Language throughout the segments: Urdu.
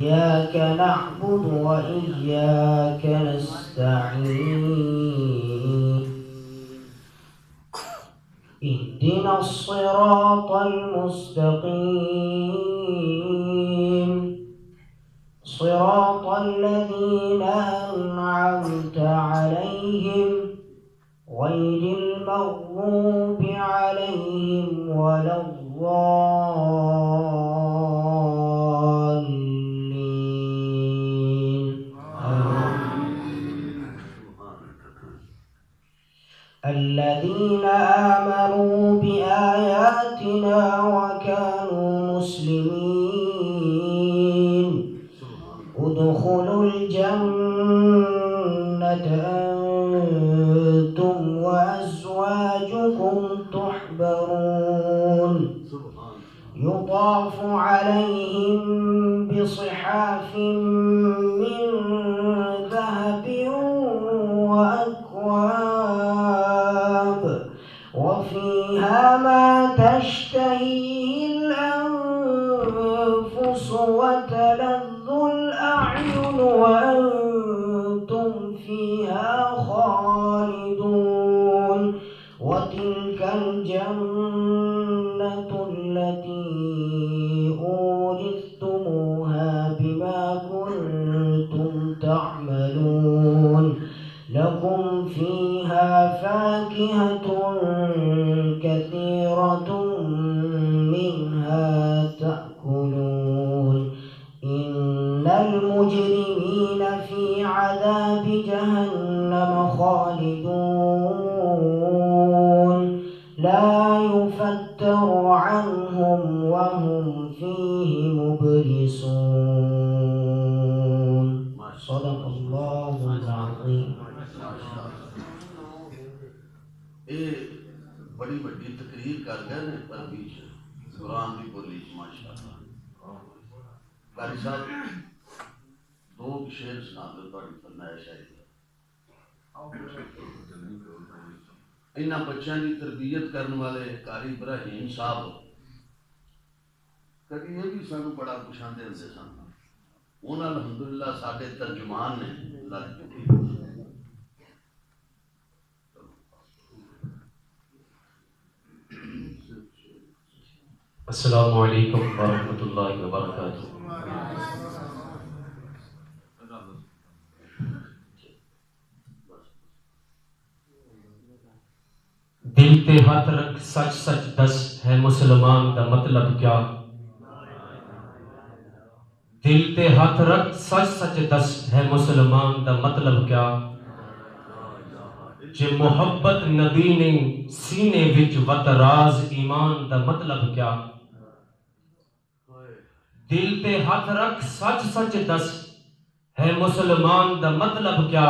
إياك نعبد وإياك نستعين اهدنا الصراط المستقيم صراط الذين أنعمت عليهم غير المغضوب عليهم ولا الضالين الذين آمنوا بآياتنا وكانوا مسلمين ادخلوا الجنة أنتم وأزواجكم تحبرون يطاف عليهم بصحاف من ذهب وأكواب وفيها ما تشتهيه الأنفس وتلذ الأعين وأنتم فيها خالدون وتلك الجنة التي أورثتموها بما كنتم تعملون لكم فيها فاكهة كثيرة منها تأكلون إن المجرمين في عذاب جهنم خالدون لا يفتر عنهم وهم فيه مبلسون صدق الله العظيم. بڑی بڑی تقریر کر گئے نے پرویش قرآن کی بولی ماشاءاللہ. قاری صاحب دو شعر سنا دو تھوڑی فرمائش ہے. انہاں بچیاں کی تربیت کرنے والے قاری ابراہیم صاحب کبھی یہ بھی سانو بڑا پچھاندے ہوندے سن. انہاں الحمدللہ ساڈے ترجمان نے. السلام علیکم ورحمۃ اللہ وبرکاتہ. دل تے ہاتھ رکھ سچ سچ دس ہے مسلمان دا مطلب کیا. دل تے ہاتھ رکھ سچ سچ دس ہے مسلمان دا مطلب کیا. جے محبت نبی نے سینے وچ وت راز ایمان دا مطلب کیا. دل تے ہاتھ رکھ سچ سچ دس ہے مسلمان دا مطلب کیا.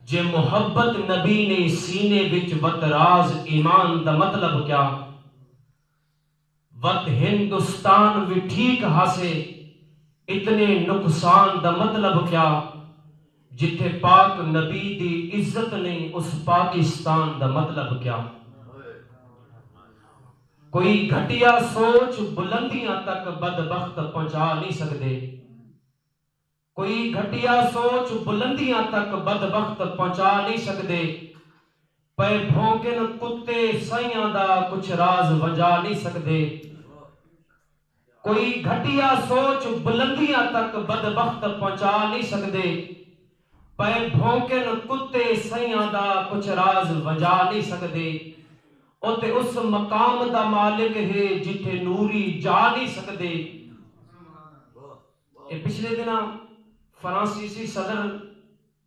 جے محبت نبی نے سینے وچ وت راز ایمان دا مطلب کیا. وت ہندوستان بھی ٹھیک ہاسے اتنے نقصان دا مطلب کیا. جتھے پاک نبی دی عزت نہیں اس پاکستان دا مطلب کیا. کوئی گھٹیا سوچ بلندیاں تک بدبخت پہنچا نہیں سکتے. کوئی گھٹیا سوچ بلندیاں تک بدبخت پہنچا نہیں سکتے. پے بھونکن کتے سائیاں دا کچھ راز ونجا نہیں سکتے. کوئی گھٹیا سوچ بلندیاں تک بدبخت پہنچا نہیں سکتے. پے بھونکن کتے سائیاں دا کچھ راز ونجا نہیں سکتے. اوتے اس مقام دا مالک ہے جتھے نوری جا نہیں سکتے. پچھلے دنوں فرانسیسی صدر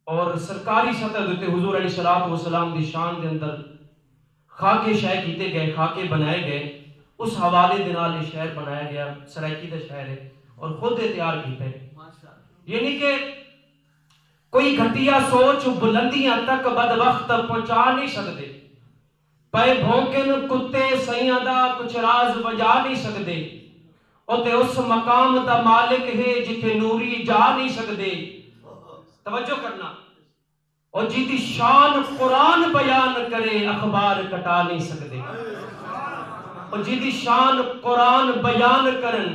اور سرکاری سطح دیتے حضور علیہ السلام دی شان دے اندر خاکے شائع کیتے گئے، خاکے بنائے گئے. اس حوالے دے نال یہ شہر بنایا گیا. سرائکی دا شہر ہے اور خود تیار کیتے ہیں. یعنی کہ کوئی گھٹیا سوچ بلندیاں تک بدبخت پہنچا نہیں سکتے. پے بھونکن کتے سائیاں دا کچھ راز وجا نہیں سکتے. اوتے اس مقام دا مالک ہے جتھے نوری جا نہیں سکتے. توجہ کرنا. اور جیتی شان قرآن بیان کرے اخبار کٹا نہیں سکتے. اور جیتی شان قرآن بیان کرن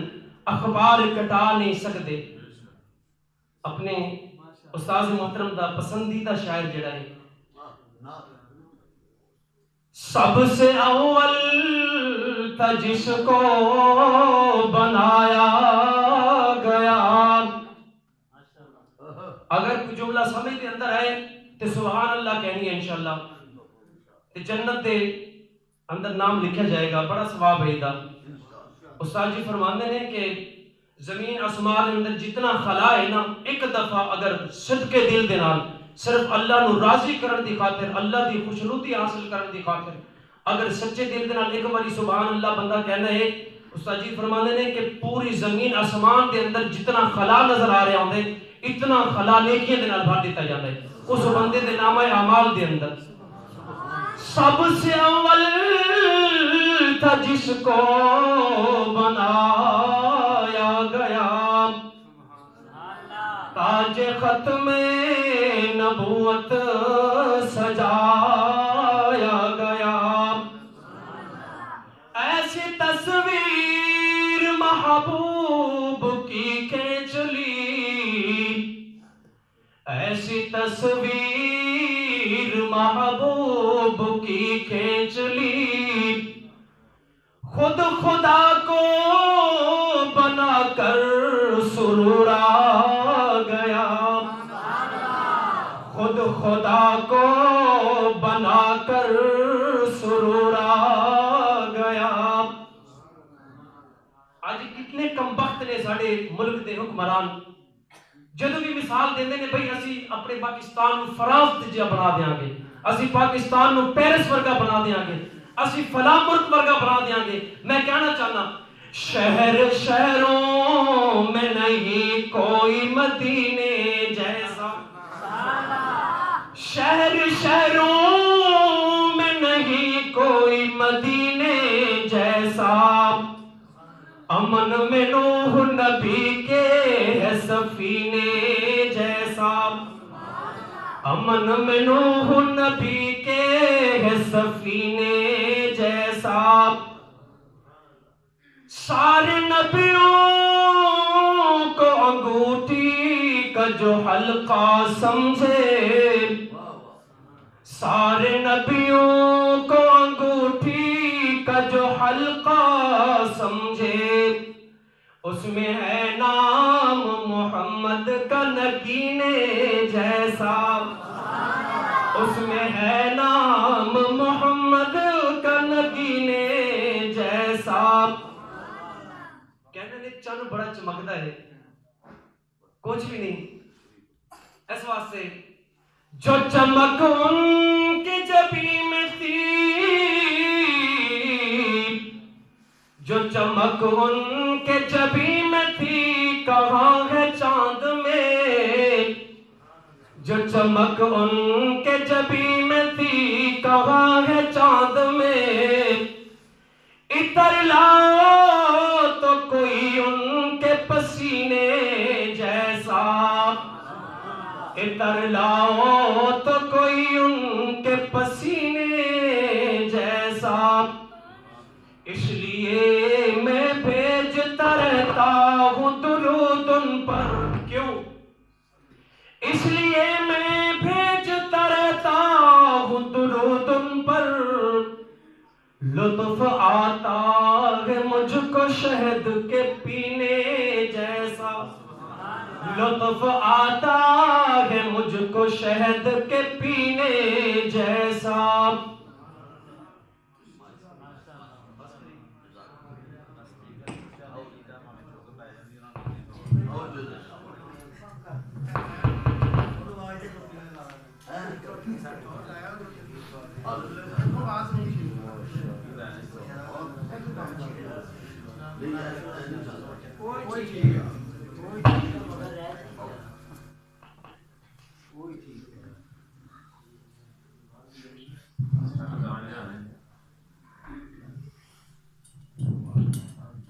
اخبار کٹا نہیں سکتے. اپنے استاذ محترم دا پسندیدہ شاعر جڑا ہے، سب سے اول تھا جس کو بنایا گیا. اگر کوئی جملہ سمجھ دے اندر ہے تو سبحان اللہ کہنی ہے انشاءاللہ، تو جنت دے اندر نام لکھا جائے گا. بڑا ثواب ہے دا. استاد جی فرماندے ہیں کہ زمین آسمان اندر جتنا خلا ہے نا، ایک دفعہ اگر صدقے دل دے نال صرف اللہ نو راضی کرن دی خاطر، اللہ دی خوشنودی حاصل کرن دی خاطر اگر سچے دل دے نال ایک باری سبحان اللہ بندہ کہنا ہے، استاد جی فرماندے ہیں کہ پوری زمین آسمان دے اندر جتنا خلا نظر آ رہا ہوندے اتنا خلا نیکیاں دے نال بھر دیتا جاتا ہے اس بندے دے نامہ اعمال دے اندر. سب سے اول تھا جس کو بنایا گیا، تاج ختم نبوت سجایا گیا. ایسی تصویر محبوب کی کھینچ لی، ایسی تصویر محبوب کی کھینچ لی. خود خدا کو بنا کر سرور آ گیا، خود خدا کو بنا کر سرور آ گیا. آج کتنے کم وقت نے ساڑے ملک دے حکمران جدو بھی مثال دیندے نے بھئی اسی اپنے پاکستان نو فرانس جا بنا دیاں گے، اسی پاکستان نو پیرس ورگا بنا دیاں گے، اسی فلاں ملک ورگا بنا دیاں گے. میں کہنا چاہنا شہر شہروں میں نہیں کوئی مدینے جیسا، شہر شہروں میں نہیں کوئی مدینے جیسا. امن میں نوح نبی کے ہے سفینے جیسا، امن میں نوح نبی کے ہے سفینے جیسا. سارے نبیوں کو انگوٹھی کا جو حلقہ سمجھے، سارے نبیوں کو انگوٹھی کا جو حلقہ سمجھے، اس میں ہے نام محمد کا نگینے جیسا، اس میں ہے نام محمد کا نگینے جیسا. کہنے نے چند بڑا چمکتا ہے، کچھ بھی نہیں. اس واسطے جو چمک ان کی جبیں میں تھی، جو چمک ان کے جبیں میں تھی کہاں ہے چاند میں، جو چمک ان کے جبیں میں تھی کہاں ہے چاند میں. اتر لاؤ تو کوئی ان کے پسینے جیسا، اتر لاؤ تو کوئی ان کے پسینے جیسا. اس لیے میں بھیجتا رہتا ہوں درود ان پر. کیوں؟ اس لیے میں بھیجتا رہتا ہوں درود ان پر. لطف آتا ہے مجھ کو شہد کے پینے جیسا، لطف آتا ہے مجھ کو شہد کے پینے جیسا.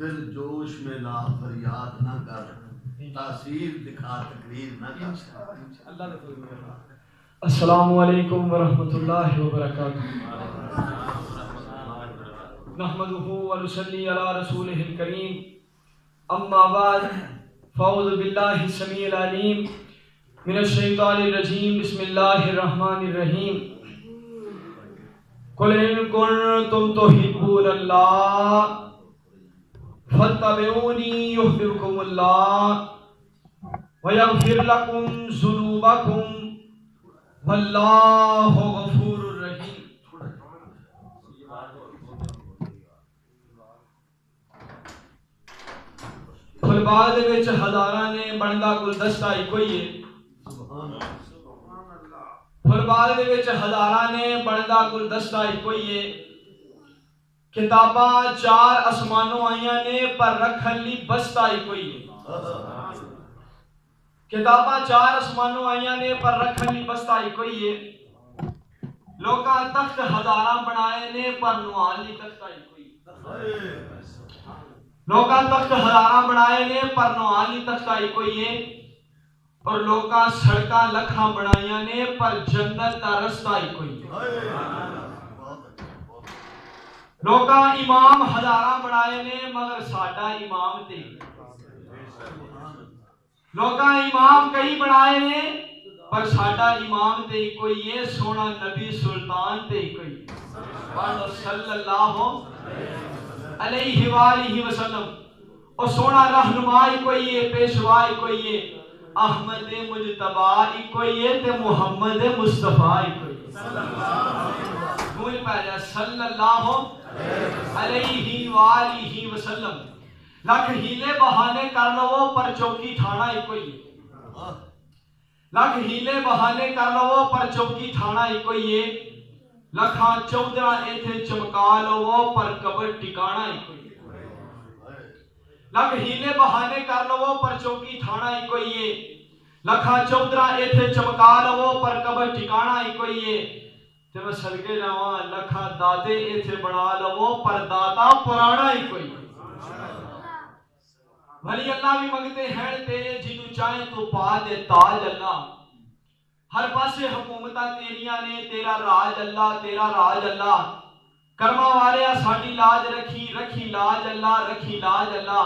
دل جوش میں لا فریاد نہ کر، تاثیر دکھا تقریر نہ کر. السلام علیکم ورحمۃ اللہ وبرکاتہ. نحمدہ ونصلی علی رسولہ الکریم. اما بعد فاعوذ باللہ السمیع العلیم من الشیطان الرجیم بسم اللہ الرحمن الرحیم قل ان کنتم تحبون اللہ فاتبعونی یحببکم اللہ ویغفر لکم ذنوبکم واللہ غفور الرحیم. فلباد وچ ہزاراں نے بندا گلدستہ ایک ہوئی ہے. فلباد وچ ہزاراں نے بندا گلدستہ ایک ہوئی ہے. کتاباں 4 آسمانوں آئیاں نے پر رکھن لی بستہ ایک ہوئی ہے. کتاباں 4 آسمانوں آئیاں نے پر رکھن لی بستہ ایک ہوئی ہے. لوکاں تخت ہزاراں بنائے نے پر نوال لی تختہ ایک ہوئی ہے. لوکاں تخت ہزاراں بنائے نے پر نوال لی تختہ ایک ہوئی ہے. اور لوکاں سڑکاں لکھاں بنائیاں نے پر جنت دا رستہ ایک ہوئی ہے. لوکاں امام ہزاراں بنائے نے مگر ساڈا امام تے. لوکاں امام کئی بنائے نے پر ساڈا امام تے کوئی ہے. سونا نبی سلطان تے کوئی ہے صلی اللہ علیہ وآلہ وسلم. اور سونا رہنمائی کوئی ہے, پیشوائی کوئی ہے. احمد مجتبی کوئی ہے تے محمد مصطفیٰ کوئی ہے. بول پہ صلی اللہ علیہ وآلہ وسلم. لکھ ہیلے بہانے کر لو پر چوکی تھانا ایک ہوئی ہے. لکھ ہیلے بہانے کر لو پر چوکی تھانا ایک ہوئی ہے. لکھاں چودرہ ایتھے چمکا لو پر قبر ٹکانا ایک ہوئی ہے. لکھ ہیلے بہانے کر لو پر چوکی تھانا ایک ہوئی ہے. لکھاں چودرہ ایتھے چمکا لو پر قبر ٹکانا ایک ہوئی ہے. تے میں صدقے جاواں لکھاں دادے ایتھے بنا لو پر دادا پرانا ایک ہوئی ہے. ولی اللہ بھی منگتے ہیں تیرے جنو چاہیں تو پا دے تاج اللہ. ہر پاسے حکومتہ تیریاں نے تیرا راج اللہ, تیرا راج اللہ. کرما والیا ساڈی لاج رکھی, رکھی لاج اللہ, رکھی لاج اللہ.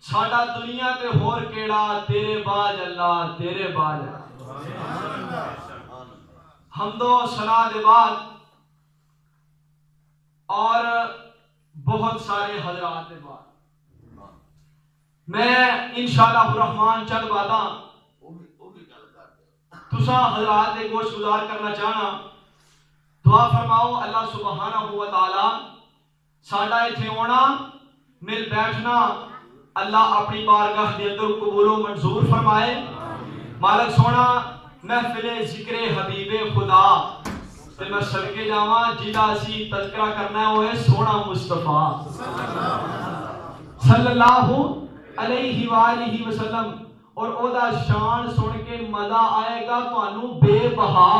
ساڈا دنیا تے ہور کیڑا تیرے باج اللہ, تیرے باج اللہ. حمد و ثنا دے بعد اور بہت سارے حضرات دے بعد میں انشاءاللہ الرحمن چند باتاں تساں حضرات دے گوش گزار کرنا چاہنا. دعا فرماؤ اللہ سبحانہ و تعالی ساڈا ایتھے ہونا مل بیٹھنا اللہ اپنی بارگاہ دے اندر قبول و منظور فرمائے. مالک سونا محفل ذکر حبیب خدا تے میں صدقے جاواں جدا اسی تذکرہ کرنا ہے وہ ہے سونا مصطفیٰ صلی اللہ علیہ وآلہ وسلم. اور او دا شان سن کے مزہ آئے گا تانوں بے بہا,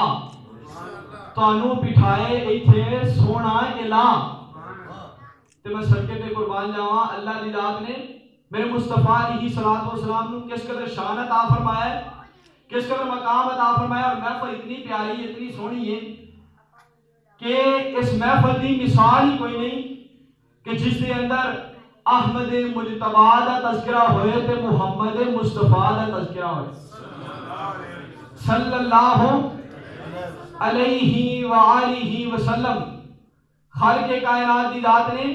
تانوں بٹھائے ایتھے سونا الہ. تے میں صدقے تے قربان جاواں اللہ دی ذات نے میرے مصطفیٰ علیہ الصلوۃ والسلام نو کس قدر شان عطا فرمایا ہے, کس قدر مقام عطا فرمایا. اور محفل اتنی پیاری اتنی سونی ہے کہ اس محفل دی مثال ہی کوئی نہیں کہ جس دے اندر احمد مجتبی دا تذکرہ ہوئے تے محمد مصطفیٰ دا تذکرہ ہوئے صلی اللہ علیہ وآلہ وسلم. خالق کائنات دی ذات نے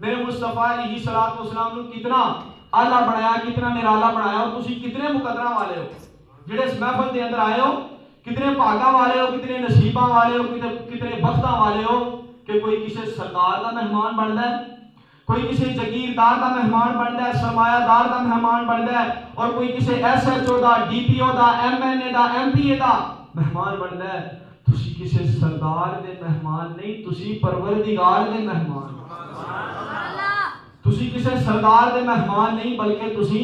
میرے مصطفیٰ علیہ الصلوۃ والسلام نو کتنا اعلیٰ بنایا, کتنا نرالا بنایا. اور تسی کتنے مقدرہ والے ہو جڑے اس محفل دے اندر آئے ہو, کتنے بھاگاں والے ہو, کتنے نصیباں والے ہو, کتنے بختاں والے ہو کہ کوئی کسی سردار دا مہمان بندا ہے, کوئی کسی جگیردار دا مہمان بندا ہے, سرمایہ دار دا مہمان بندا ہے, اور کوئی کسی ایس ایچ او دا, ڈی پی او دا, ایم این اے دا, ایم پی اے دا مہمان بندا ہے. تسی کسی سردار دے مہمان نہیں, تسی پروردگار دے مہمان. تسی کسی سردار دے مہمان نہیں بلکہ تسی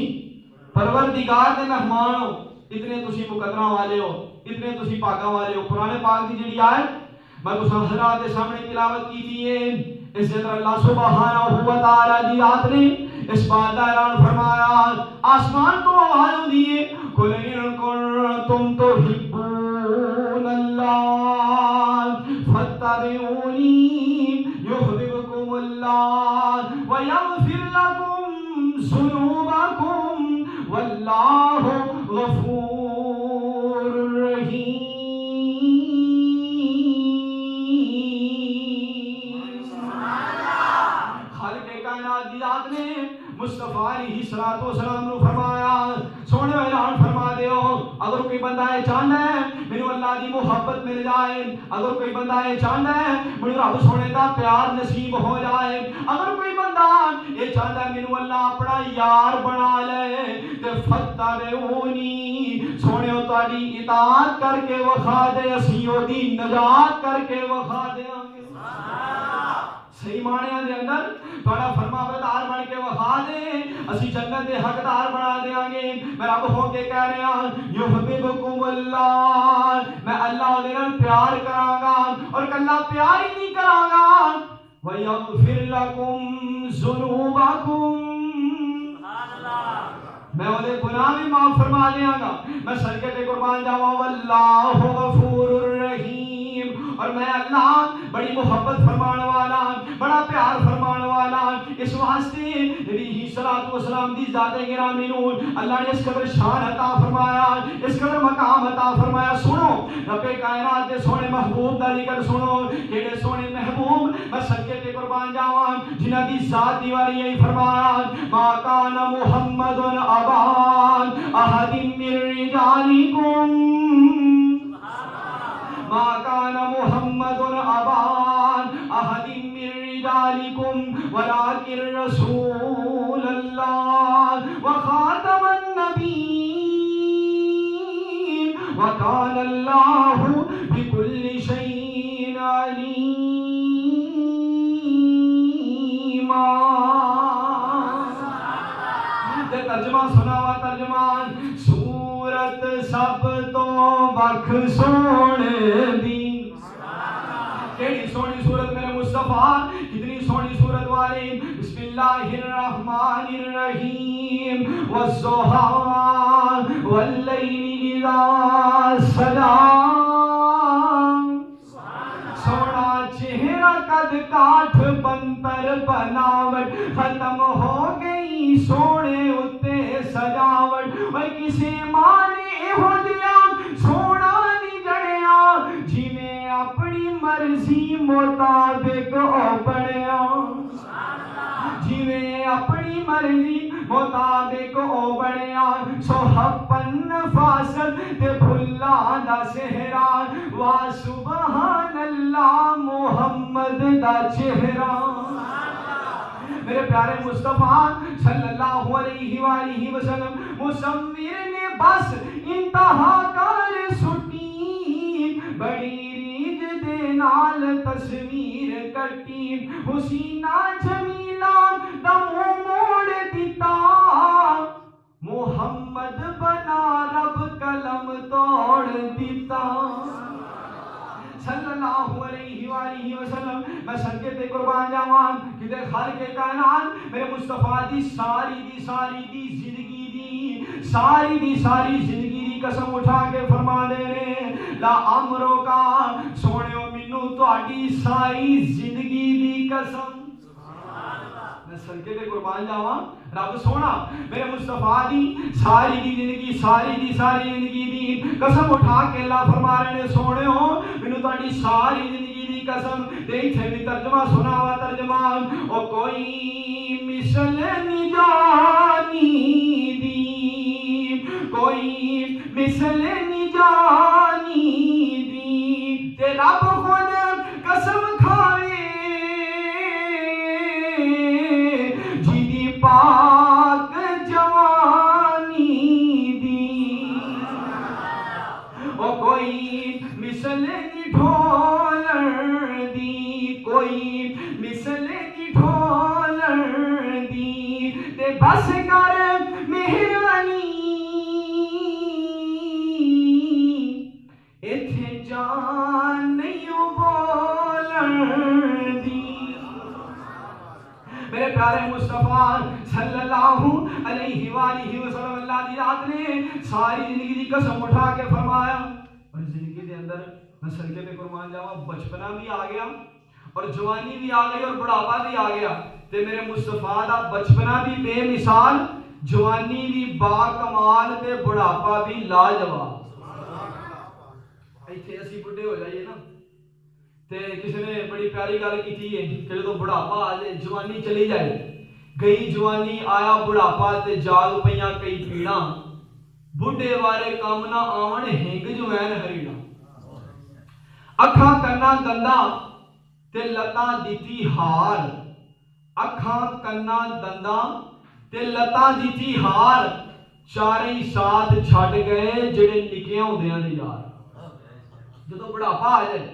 پروردگار دے مہمان ہو. اتنے تسی مقدرہ والے ہو, اتنے تسی پاکاں والے ہو. قرآن پاک دی جڑی آیت میں تساں حضرات دے سامنے تلاوت کی تھی ہے, اس اندر اللہ سبحانہ و تعالی دی ذات نے اس بات کا اعلان فرمایا. آسمان تو آواز ہوندی ہے قل ان کنتم تحبون اللہ فاتبعونی یحببکم اللہ ویغفر لکم ذنوبکم واللہ غفور رحیم. خالق کائنات دی ذات نے مصطفیٰ علیہ السلام نے فرمایا سونے اعلان فرما دیو اگر کوئی بندہ یہ چاہتا ہے میرے اللہ دی محبت مل جائے, اگر کوئی بندہ یہ چاہتا ہے میرے رب سونے دا پیار نصیب ہو جائے, اگر کوئی بندہ یہ چاہتا ہے میرے اللہ اپنا یار بنا لے تے فتبعونی سونے تہاڈی اطاعت کر کے وکھا دے اسی دی نجات کر کے وکھا دیاں گے. صحیح معنی دے اندر تھوڑا فرما بردار بن کے وفا دے اسی جنت دے حقدار بنا دیاں گے. میں رب ہو کے کہہ رہا یحببکم اللہ, میں اللہ دے نال پیار کراں گا اور کلا پیار ہی نہیں کراں گا ویغفر لکم ذنوبکم, میں انہیں گناہ بھی معاف فرما دیاں گا. میں صدقے تے قربان جاواں واللہ غفور الرحیم, اور میں اللہ بڑی محبت فرمان والا بڑا پیار فرمان والا. اس واسطے نبی صلی والسلام دی ذات گرامی نو اللہ نے اس قدر شان عطا فرمایا, اس قدر مقام عطا فرمایا. سنو رب کائنات دے سونے محبوب دا ذکر سنو, کیڑے سونے محبوب, میں صدقے تے قربان جاواں جنہاں دی ذات دیواری یہی فرمایا ما کان محمد ابا احد من رجالکم, ما کان محمد ابا احد من رجالکم ولکن رسول اللہ وخاتم النبیین وکان اللہ بکل شیء علیما. ترجمہ سناوا ترجمان سورت سب تو وکھ سونے دی, کیڑی سونی صورت میرے مصطفیٰ, کتنی سونی صورت والی. بسم اللہ الرحمن الرحیم والضحیٰ واللیل اذا سجا, سونا چہرہ قد کاٹھ بنتر بناوٹ ختم ہو گئی سونے اتے سجاوٹ. وہ کسی مانے ہو دیا سونا نہیں جڑیا جنہیں اپنی مرضی مطابق او بڑیا, جنہیں اپنی مرضی مطابق او بڑیا. سوہپن فاصل تے بھلا دا سہرا وا سبحان اللہ محمد دا چہرہ. میرے پیارے مصطفیٰ صلی اللہ علیہ وآلہ وسلم مصور نے بس انتہا کر سٹی بڑی ریج دے نال تصویر کٹی حسینہ جمیلہ دمو موڑ دیتا محمد بنا رب قلم توڑ دیتا صلی اللہ علیہ وآلہ وسلم. میں صدقے تے قربان جاواں کہ خالق کائنات میرے مصطفیٰ دی ساری زندگی دی قسم اٹھا کے فرما دے رہے لا امرو کا سونیو مینوں تہاڈی ساری زندگی دی قسم. میں صدقے تے قربان جاواں رب سونا میرے مصطفیٰ دی ساری زندگی دی قسم اٹھا کے اللہ فرما رہے نے سونیو مینوں تہاڈی ساری زندگی دی قسم. تے ایتھے بھی ترجمہ سناوا ترجمان او کوئی مثل نہیں جانی دی, کوئی مثل نہیں جانی دی تے رب خود قسم کھائے جی پاک جوانی دی. او کوئی مثل نہیں ڈھولر دی, کوئی مثل نہیں ڈھولر دی تے بس کر مہربانی ایتھے جان نہیں بولن دی. میرے پیارے مصطفیٰ صلی اللہ علیہ وآلہ وسلم اللہ دی ذات نے ساری زندگی دی قسم اٹھا کے فرمایا. اور زندگی دے اندر میں صدقے پہ قربان جاواں بچپنا بھی آ گیا اور جوانی بھی آ گئی اور بڑھاپا بھی آ گیا. تے میرے مصطفیٰ دا بچپنا بھی بے مثال جوانی بھی با کمال تے بڑھاپا بھی لاجواب. ایتھے اسی بڈھے ہو جائیے نا تے کسی نے بڑی پیاری گل کیتی ہے کہ جدوں بڑھاپا آ جائے جوانی چلی جائے گئی جوانی آیا بڑھاپا تے جاگ پیاں کئی پیڑاں بڈھے والے کام نہ آون ہنگ جو این ہریڑا. اکھاں کناں دندا تے لتاں دتی ہار اکھاں کناں دندا تے لتاں دتی ہار چارے ہی ساتھ چھڈ گئے جڑے نکیاں ہوندیاں نے یار. جدوں بڑھاپا آ جائے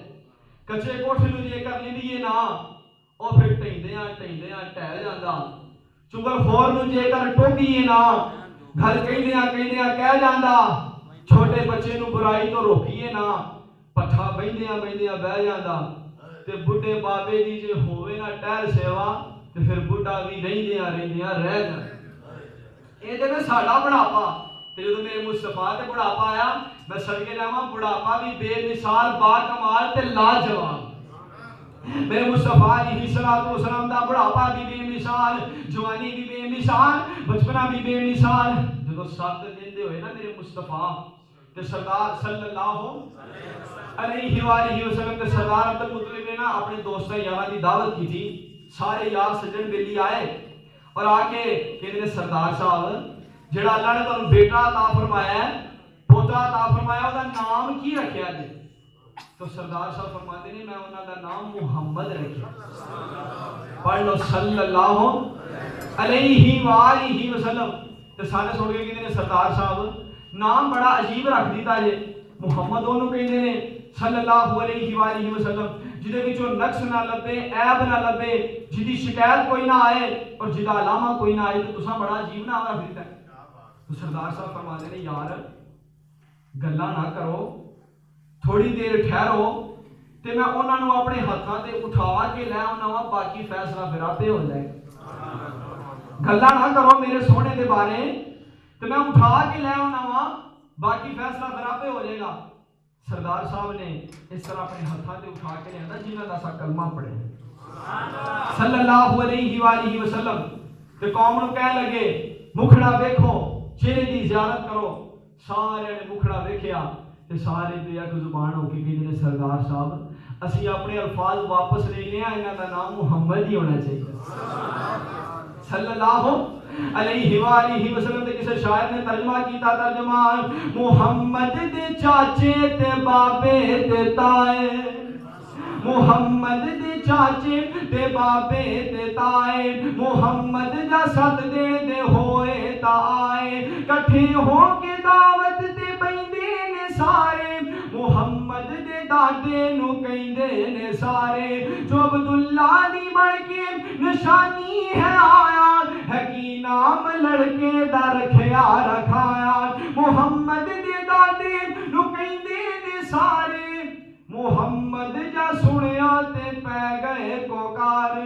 کچے کوٹھے نوں جے کر لیندیے نا او پھر ٹھیندیاں ٹہ جاندا. چغل خور نوں جے کر ٹوکیے نا گھر کہندیاں کہہ جاندا. چھوٹے بچے نوں برائی تو روکیے نا پٹھا بہندیاں بہ جاندا. تے بڈھے بابے دی جے ہووے نا ٹہل سیوا تے پھر بڈھا بھی رہندیاں رہ جاندا. اے تے ساڈا بڑھاپا تے جدوں میرے مصطفیٰ تے بڑھاپا آیا میں صدقے جاواں بڑھاپا بھی بے مثال با کمال تے لاجواب. میرے مصطفیٰ علیہ الصلوۃ والسلام دا بڑھاپا بھی بے مثال جوانی بھی بے مثال بچپنا بھی بے مثال. جدوں 7 دن دے ہوئے نا میرے مصطفیٰ تے سردار صلی اللہ علیہ وآلہ وسلم تے سردار عبد المطلب نے نا اپنے دوستاں یاراں دی دعوت کی تھی. سارے یار سجن بیلی آئے اور آ کے کہتے ہیں سردار صاحب جڑا اللہ نے تانوں بیٹا عطا فرمایا ہے پوتا عطا فرمایا او دا نام کی رکھیا جی؟ تو سردار صاحب فرماتے ہیں میں انہاں دا نام محمد رکھیا. پڑھ لو صلی اللہ علیہ وآلہ وسلم. تے سارے سن کے کہتے ہیں سردار صاحب نام بڑا عجیب رکھ دیتا جے. محمد اونوں کہندے نے صلی اللہ علیہ وآلہ وسلم جدے وچوں نقص نہ لبے عیب نہ لبے جدی شکایت کوئی نہ آئے اور جدا علامہ کوئی نہ آئے تو تساں بڑا عجیب نام رکھ دیتا ہے. تو سردار صاحب فرماتے ہیں یار گلاں نہ کرو تھوڑی دیر ٹھہرو تے میں انہاں نوں اپنے ہتھاں تے اٹھا کے لے آونا وا باقی فیصلہ پھر آپے ہو جائے. گلاں نہ کرو میرے سونے دے بارے تے میں اٹھا کے لے آونا وا باقی فیصلہ پھر آپے ہو جائے گا. سردار صاحب نے اس طرح اپنے ہتھاں تے اٹھا کے لے آندا جنہاں دا سا کلمہ پڑھے صلی اللہ علیہ وآلہ وسلم. تے قوم نوں کہہ لگے مکھڑا ویکھو چہرے دی زیارت کرو. سارے نے مکھڑا ویکھیا تے سارے تے اک زبان ہو کے کہندے نے سردار صاحب اسی اپنے الفاظ واپس لے لے انہاں دا نام محمد ہی ہونا چاہیے صلی اللہ علیہ وآلہ وسلم. تے کسی شاعر نے ترجمہ کیتا ترجمہ محمد دے چاچے تے بابے تے تائے محمد دے چاچے تے بابے تے تائے محمد دا 7 دن دے ہوئے تا آئے کٹھے ہو کے دعوت تے بیندے نے سارے محمد دے دادے نو کہندے نے سارے جو عبداللہ دی بن کے نشانی ہے آیا ہے کی نام لڑکے دا رکھیا رکھایا محمد دے دادے نو کہندے نے سارے محمد جا سنیا تے پہ گئے کوکار.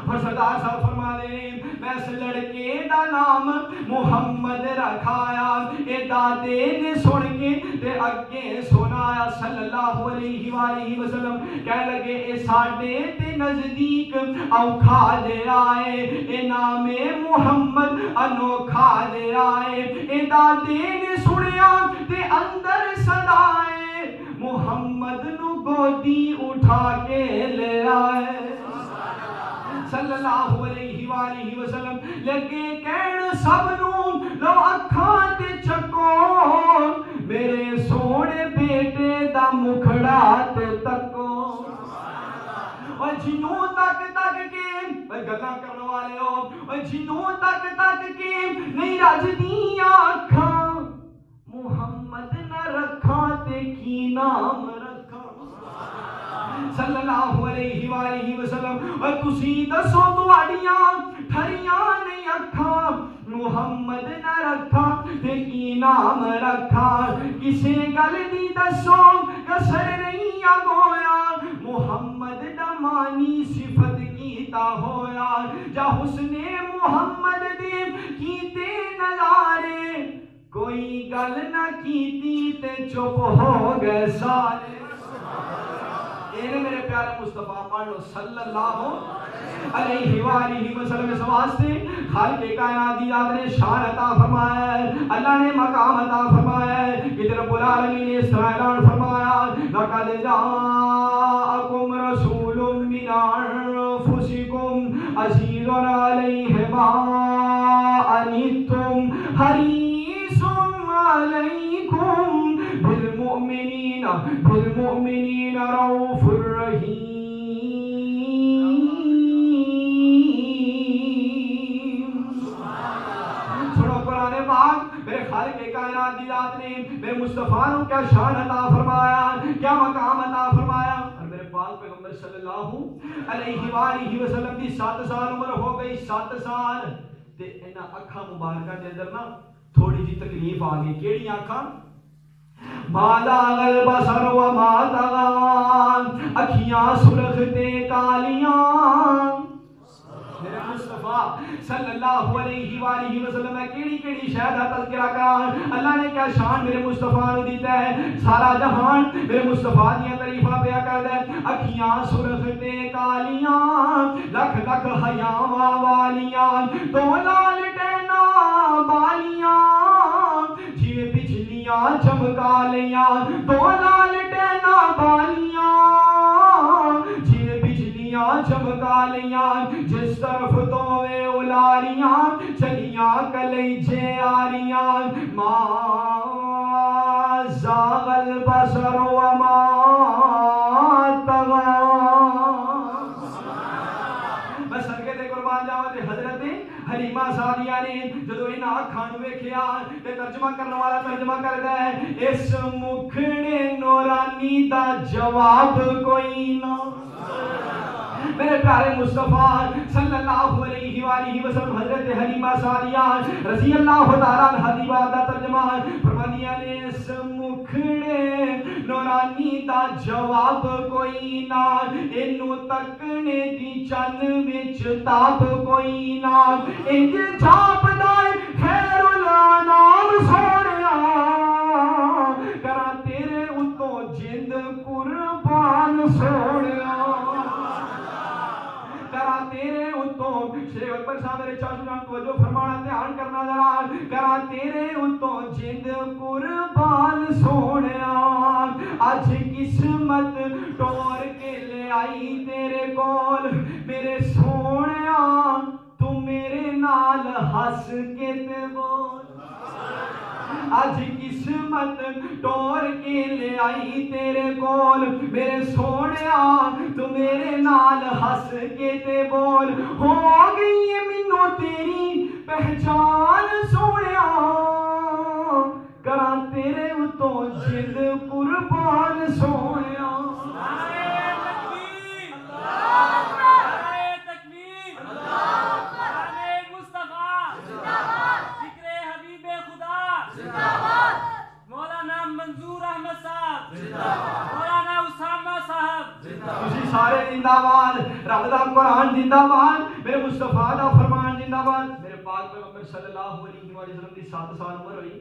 اور سردار صاحب فرما دے میں اس لڑکے دا نام محمد رکھایا اے دادے نے سن کے تے اگے سنایا صلی اللہ علیہ وآلہ وسلم. کہہ لگے اے ساڈے تے نزدیک اوکھا دے آئے اے نام محمد انوکھا دے آئے اے دادے نے سنیا تے اندر صدائے محمد نو گودی اٹھا کے لے آئے صلی اللہ علیہ وآلہ وسلم. لگے کہن سب نو لو اکھاں تے چکو میرے سونے بیٹے دا مکھڑا تے تکو. اور جنوں تک کے گلاں کرن والے ہو اور جنوں تک کے نہیں رجدیاں اکھاں محمد نہ رکھاں تے کی نام رکھاں صلی اللہ علیہ وآلہ وسلم. اور تسی دسو تواڈیاں ٹھریاں نہیں اکھاں محمد نہ رکھاں تے کی نام رکھاں. کسے گل دی دسو کسر نہیں گویا محمد دا مانی صفت کیتا ہویا جا حسن محمد دے کیتے نظارے کوئی گل نہ کیتی تے چپ ہو گئے سارے. اے میرے پیارے مصطفیٰ پڑھ لو صلی اللہ علیہ وآلہ وسلم. اس واسطے خالق کائنات کی ذات نے شان عطا فرمایا ہے، اللہ نے مقام عطا فرمایا ہے کہ رب العالمین نے اس طرح اعلان فرمایا لقد جاءکم رسول من انفسکم عزیز علیہ ما عنتم حریص علیکم بالمؤمنین رؤوف رحیم۔ میرے خالق کائنات کی ذات نے میرے مصطفیٰ کو کیا شان عطا فرمایا، کیا مقام عطا فرمایا، اور میرے پاک پیغمبر صلی اللہ علیہ وآلہ وسلم کی 7 سال عمر ہو گئی، 7 سال تے انہاں اکھاں مبارکہ دے اندر نا تھوڑی جی تکلیف آ گئی۔ کیڑی اکھاں؟ ما ذاغ البصر وما طغى، اکھیاں سرخ تے کالیاں۔ میرے مصطفیٰ صلی اللہ علیہ وآلہ وسلم میں کیڑی کیڑی شے دا تذکرہ کراں، اللہ نے کیا شان میرے مصطفیٰ نو دیتا ہے، سارا جہان میرے مصطفیٰ دیاں تعریفاں پیا کردا ہے۔ اکھیاں سرخ تے کالیاں، لکھ لکھ حیاواں والیاں، دو لالٹینا بالیاں، جویں بجلیاں چمکا لیاں، دو لالٹینا بالیاں، جویں بجلیاں چمکا لیاں، جس طرف دوویں الاریاں چلیاں کلیجے آریاں۔ ما زاغ البصر وما طغى۔ میں صدقے تے قربان جاواں تے حضرت حلیمہ سعدیہ نے جدوں انہاں اکھاں نوں ویکھیا تے ترجمہ کرنے والا ترجمہ کردا ہے اس مکھڑے نورانی دا جواب کوئی نہ۔ میرے پیارے مصطفیٰ صلی اللہ علیہ وآلہ وسلم حضرت حلیمہ سعدیہ رضی اللہ تعالیٰ عنہ دی بات دا ترجمہ فرماندیاں نے اس مکھڑے نورانی دا جواب کوئی نہ، اینو تکنے دی چن وچ تاب کوئی نہ، انج جھاپدا اے خیر الانام سونیا، کراں تیرے اتوں جند قربان سونیا، تیرے اتوں شیخ اکبر صاحب میرے چاچو جان توجہ فرمانا دھیان کرنا ذرا، کرا تیرے اتوں جند قربان سونیا، اج قسمت ٹور کے لے آئی تیرے کول میرے سونیا، تو میرے نال ہس کے تے بول، آج قسمت ٹور کے لے آئی تیرے کول میرے سونیا، تو میرے نال ہس کے تے بول، ہو گئی ہے مینوں تیری پہچان سونیا، کراں تیرے اتوں جند قربان سونیا۔ سارے زندہ باد، رب دا قرآن زندہ باد، میرے مصطفیٰ دا فرمان زندہ باد۔ میرے پاک پیغمبر صلی اللہ علیہ وسلم دی 7 سال عمر ہوئی،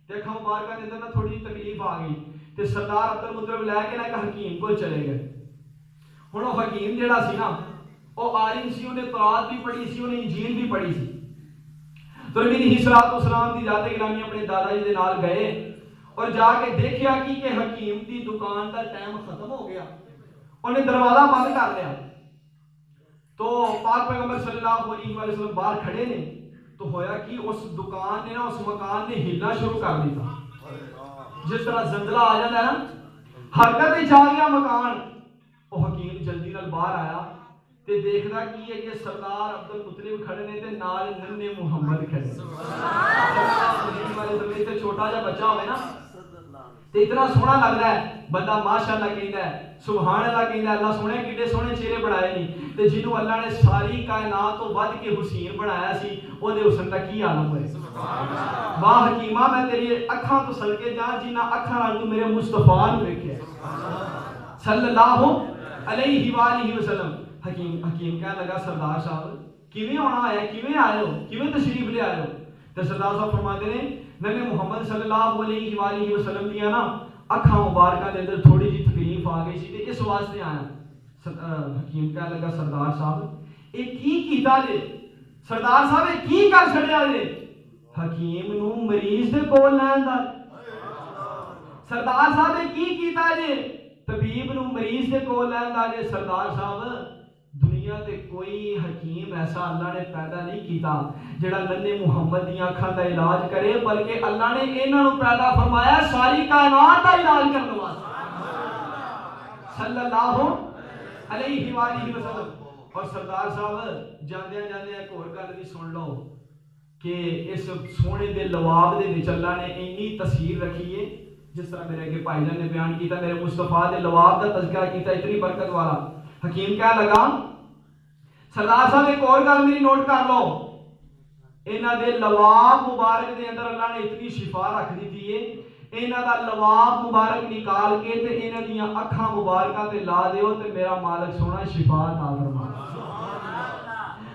دیکھا مبارکہ دے اندر تھوڑی تکلیف آ گئی تے سردار عبد المطلب لے کے نا ایک حکیم کو چلے گئے۔ ہن وہ حکیم جیڑا سی نا وہ عالم سی، انہیں تورات بھی پڑھی سی، انہیں انجیل بھی پڑھی سی۔ تو نبی علیہ الصلوۃ والسلام دی ذات گرامی اپنے دادا جی دے نال گئے اور جا کے دیکھیا کہ حکیم دی دکان دا ٹائم ختم ہو گیا، انہیں دروازہ بند کر لیا۔ تو پاک پیغمبر صلی اللہ علیہ وسلم باہر کھڑے نے، تو ہویا کہ اس دکان نے نا اس مکان نے ہلنا شروع کر دیا، جس طرح زلزلہ آ جاتا ہے نا، حرکت ہی جا گیا مکان۔ وہ حکیم جلدی نال باہر آیا تے دیکھدا کہ یہ سردار عبد المطلب کھڑے نے تے نال ننے محمد کھڑے۔ تے چھوٹا جا بچہ ہوئے نا تے اتنا سونا لگتا ہے، بندہ ماشاءاللہ کہندا ہے، سبحان اللہ کہندا ہے، اللہ سونے کڈے سونے چہرے بنائے نہیں، تے جنوں اللہ نے ساری کائنات تو ود کے حسین بنایا سی، او دے حسن دا کی عالم ہوئے۔ واہ حکیمہ میں تیری اکھاں تو صدقے جا جنہاں اکھاں نال تو میرے مصطفیٰ نوں ویکھیا صلی اللہ علیہ وآلہ وسلم۔ حکیم کہنے لگا سردار صاحب کیویں ہونا ہے، کیویں آئے ہو، کیویں تشریف لے آئے ہو؟ تے سردار صاحب فرماتے ہیں نبی محمد صلی اللہ علیہ وآلہ وسلم دیا نا اکھاں مبارکہ دے اندر تھوڑی جی تکلیف آ گئی سی تے اس واسطے آیا۔ حکیم کہنے لگا سردار صاحب اے کی کیتا جے؟ سردار صاحب کی کر چھڑیا جے حکیم نو مریض دے کول لین دا سردار صاحب کی کیتا جے طبیب نو مریض دے کول لین دا جے سردار صاحب دنیا تے کوئی حکیم ایسا اللہ نے پیدا نہیں کیتا جڑا ننے محمد دیاں اکھاں دا علاج کرے بلکہ اللہ نے انہاں نو پیدا فرمایا ساری کائنات دا علاج کرنے واسطے صلی اللہ علیہ وآلہ وسلم. اور سردار صاحب جاندیاں جاندیاں ایک اور گل بھی سن لو کہ اس سونے دے لواب دے وچ اللہ نے اتنی تاثیر رکھی ہے جس طرح میرے اگے بھائی جان نے بیان کیتا میرے مصطفیٰ دے لواب دا تذکرہ کیتا اتنی برکت والا. حکیم کہہ لگا سردار صاحب ایک اور گل میری نوٹ کر لو انہاں دے لواب مبارک دے اندر اللہ نے اتنی شفا رکھ دیتی ہے انہاں دا لواب مبارک نکال کے تے انہاں دیاں اکھاں مبارکاں تے لا دیو تے میرا مالک سونا شفا عطا فرمائے.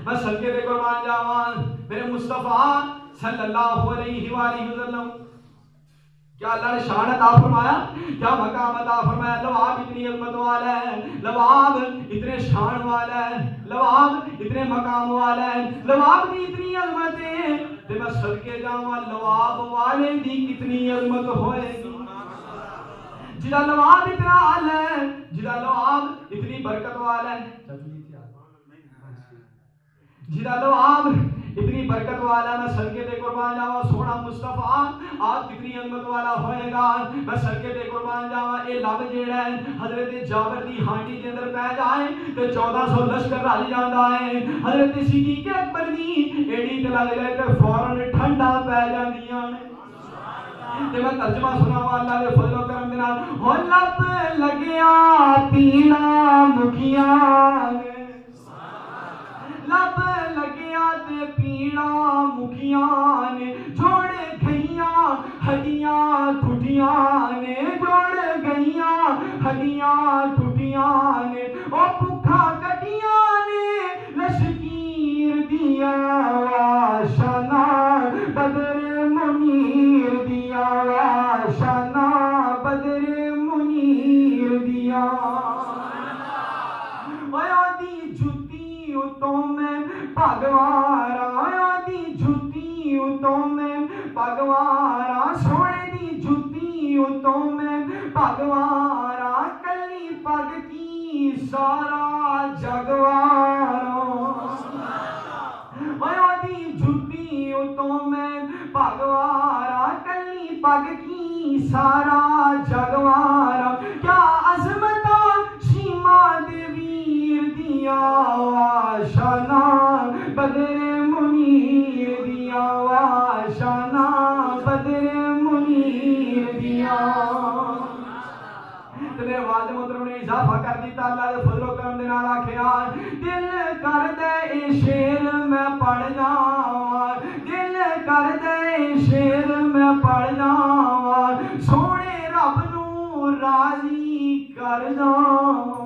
میں صدقے دے قربان جاواں میرے مصطفیٰ صلی اللہ علیہ وآلہ وسلم کیا اللہ نے شان عطا فرمایا کیا مقام عطا فرمایا. لواب اتنی عظمت والا ہے لواب اتنے شان والا ہے لواب اتنے مقام والا ہے لواب کی اتنی عظمت ہے تے میں صدقے جاواں لواب والے دی کتنی عظمت ہوئے گی جدا لواب اتنا اعلی ہے جدا لواب اتنی برکت والا ہے جدا لواب اتنی برکت والا میں صدقے دے قربان جاواں سونا مصطفیٰ آپ کتنی عظمت والا ہوئے گا. میں صدقے دے قربان جاواں اے لب جیڑا ہے حضرت جابر دی ہانڈی دے اندر پہ جائے تے 1400 لشکر رل جاندا ہے. حضرت صدیق اکبر دی ایڑی تے لگ جائے تے فوراً ٹھنڈا پہ جاندیاں نے. تے میں ترجمہ سناواں اللہ دے فضل و کرم دے نال ہو لب لگیا پیڑا مکھیاں لب لگیا تے پیڑا مکھیاں نے جوڑ گئیاں ہڈیاں ٹوٹیاں نے جوڑ گئیاں ہڈیاں ٹوٹیاں نے او بھکھا کٹیاں نے لشکیر دیا شانہ بدر منیر دیا شانہ بدر منیر دیا. دی جُتی تو میں پگوارا دی جُتی تو میں پگوارا سونے دی جُتی تو میں پگوارا کلی پگ کی سارا جگوارا دی جُتی تو میں پگوارا کلی پگ کی سارا جگوارا کیا عظمتہ شیما دیویر دیا شانہ بدر منیر دیا شانہ بدر منیر دیا. میرے والد محترم نے اضافہ کر دیتا اللہ دے فضل و کرم دے نال آکھیا دل کر دے اے شعر میں پڑھ جاواں دل کر دے اے شعر میں پڑھ جاواں سونے رب نو راضی کر جاواں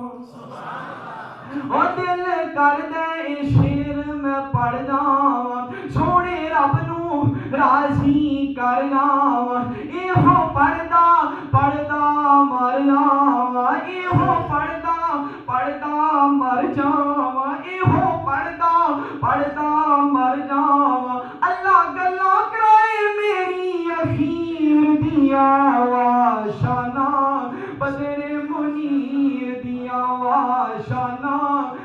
او دل کر دے اے شعر میں پڑھ جاواں سونے رب نو راضی کر جاواں ایہو پڑھدا پڑھدا مر جاواں ایہو پڑھدا پڑھدا مر جاواں ایہو پڑھدا پڑھدا مر جاواں اللہ گلاں کرائے میری اخیر دیا شانہ بدر منیر دیا شانہ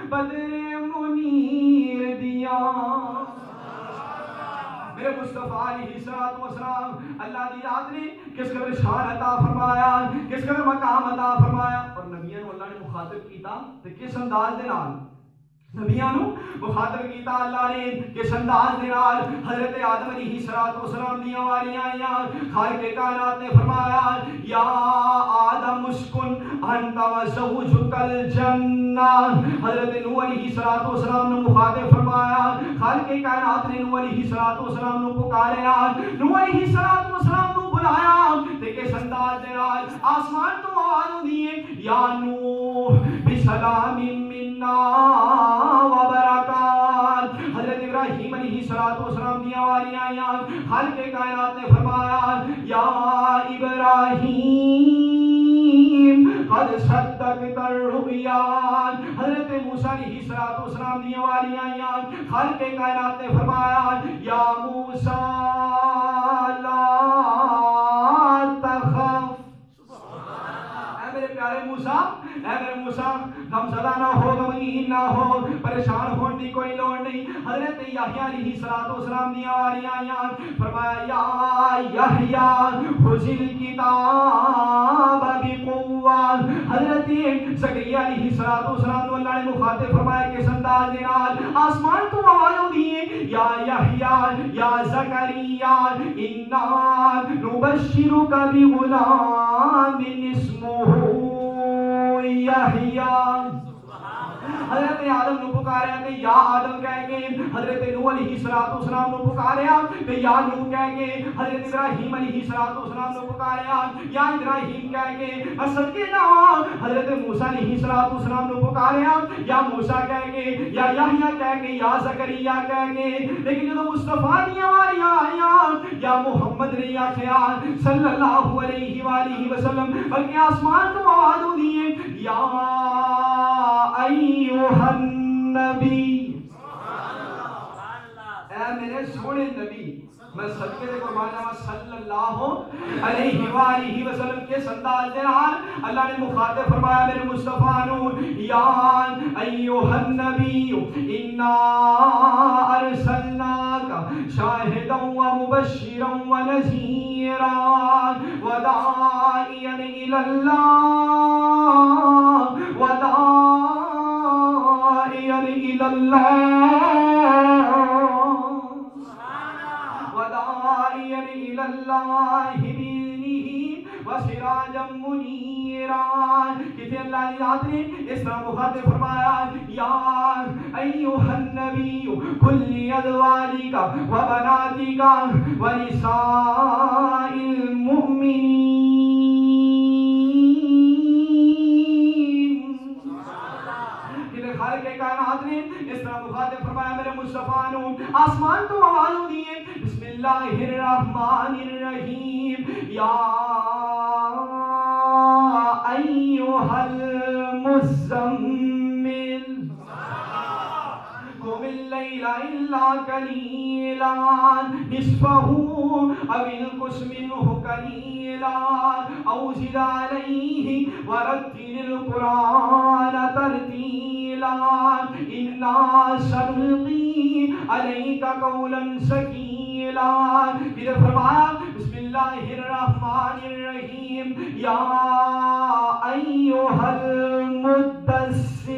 بدر منیر دیا. میرے مصطفیٰ علیہ الصلوۃ والسلام اللہ دی ذات نے کس قدر شان عطا فرمایا کس قدر مقام عطا فرمایا اور نبیوں کو اللہ نے مخاطب کیتا تے کس انداز دے نال نبیوں مخاطب کیتا اللہ نے کس انداز دے نال حضرت آدم علیہ الصلوۃ والسلام دی واریاں آئیاں خالق کائنات نے فرمایا یا آدم اسکن انت وزوجک الجنہ. حضرت نوح علیہ الصلوۃ والسلام نے مخاطب فرمایا خالق کائنات نے نوح علیہ الصلوۃ والسلام نے پکاریا نوح علیہ الصلوۃ والسلام نے بلایا تے کس انداز دے نال آسمان تو آواز ہوندی ہے یا نوح بسلام منا وبرکات. حضرت ابراہیم علیہ السلام دی واریاں آئیاں خالق کائنات نے فرمایا یا ابراہیم قد صدقت الرؤیا. حضرت موسیٰ علیہ السلام دی آواز آئیاں خالق کائنات نے فرمایا یا موسیٰ لا تخف اے میرے پیارے موسیٰ غم زدہ نہ ہو غمگین نہ ہو پریشان ہونے کی کوئی لوڑ نہیں حضرت یحییٰ علیہ السلام دی آواز آئیاں فرمایا یا یحییٰ خذ الکتاب بقوہ حضرت زکریا علیہ السلام کو اللہ نے مخاطب فرمایا کس انداز دے نال آسمان تو آواز ہوندی ہے یا یحییٰ یا زکریا انا نبشرک بغلام اسمہ یحییٰ حضرت آدم نو پکاریا تے یا آدم کہہ کے حضرت نوح علیہ السلام نو پکاریا تے یا نوح کہہ کے حضرت ابراہیم علیہ السلام نو پکاریا یا ابراہیم کہہ کے صدقے جاواں حضرت موسیٰ علیہ السلام نو پکاریا یا موسیٰ کہہ کے یا یحییٰ کہہ کے یا زکریا کہہ کے لیکن جدوں مصطفیٰ دی آواز آیا یا محمد نے آکھیا صلی اللہ علیہ وآلہ وسلم بلکہ آسمان تو آواز ہوندی ہے یا ایوہ النبی اے میرے سونے نبی میں صدقے دے قربان جاواں صلی اللہ علیہ وآلہ وسلم کے انداز دے نال اللہ نے مخاطب فرمایا میرے مصطفیٰ نو یا ایوہ النبی انا ارسلناک شاہدا ومبشرا ونذیرا وداعیا الی اللہ وداعیا الی اللہ بإذنه وسراجا منیرا کسی اللہ کی ذات نے اس طرح مخاطب فرمایا یا ایوہ النبی قل لأزواجک وبناتک ونساء المؤمنین خالق کائنات نے اس طرح مخاطب فرمایا میرے مصطفیٰ نو آسمان تو آواز ہوندی ہے بسم اللہ الرحمن الرحیم یا ایوہ المزمل قم اللیل الا قلیلا نصفہ او انقص منہ قلیلا او زد علیہ ورتل القرآن ترتیلا انا سنلقی علیک قولا ثقیلا پھر فرمایا بسم اللہ الرحمن الرحیم یا ایوہ المدثر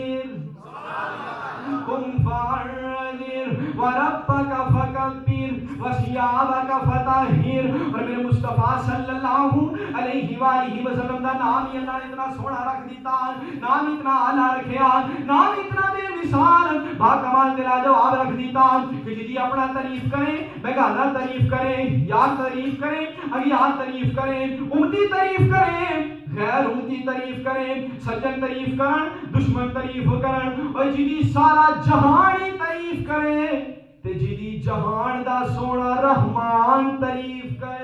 قم فانذر وربک فکبر وثیابک فطہر اور میرے مصطفیٰ صلی اللہ علیہ وآلہ وسلم دا نام ہی اللہ نے اتنا سونا رکھ دیتا نام اتنا اعلیٰ رکھیا نام اتنا بے مثال با کمال دلا جواب رکھ دیتا کہ جدی اپنا تعریف کرے بیگانہ تعریف کرے یار تعریف کرے اگیار تعریف کرے امتی تعریف کرے غیر امتی تعریف کرے سجن تعریف کرن دشمن تعریف کرن اور جدی سارا جہان تعریف کرے تے جدی جہان دا سونا رحمان تعریف کرے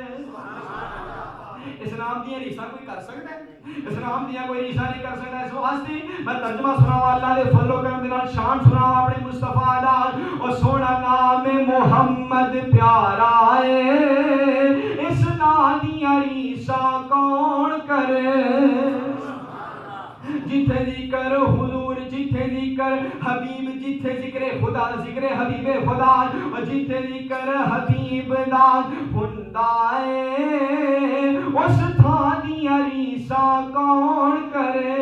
اس نام دیا ریسا کوئی کر سکتا ہے اس نام دیا کوئی ریسا نہیں کر سکتا اس واسطے میں ترجمہ سناوا اللہ دے فضل و کرم دے نال شان سناوا اپنے مصطفیٰ دا اور سونا نام محمد پیارا ہے اس نام دیا ریسا کون کرے جتھے ذکر حضور جتھے ذکر حبیب جتھے ذکر خدا ذکر حبیب خدا اور جتھے ذکر حبیب دا ہندا ہے اس تھاں دی ریسا کون کرے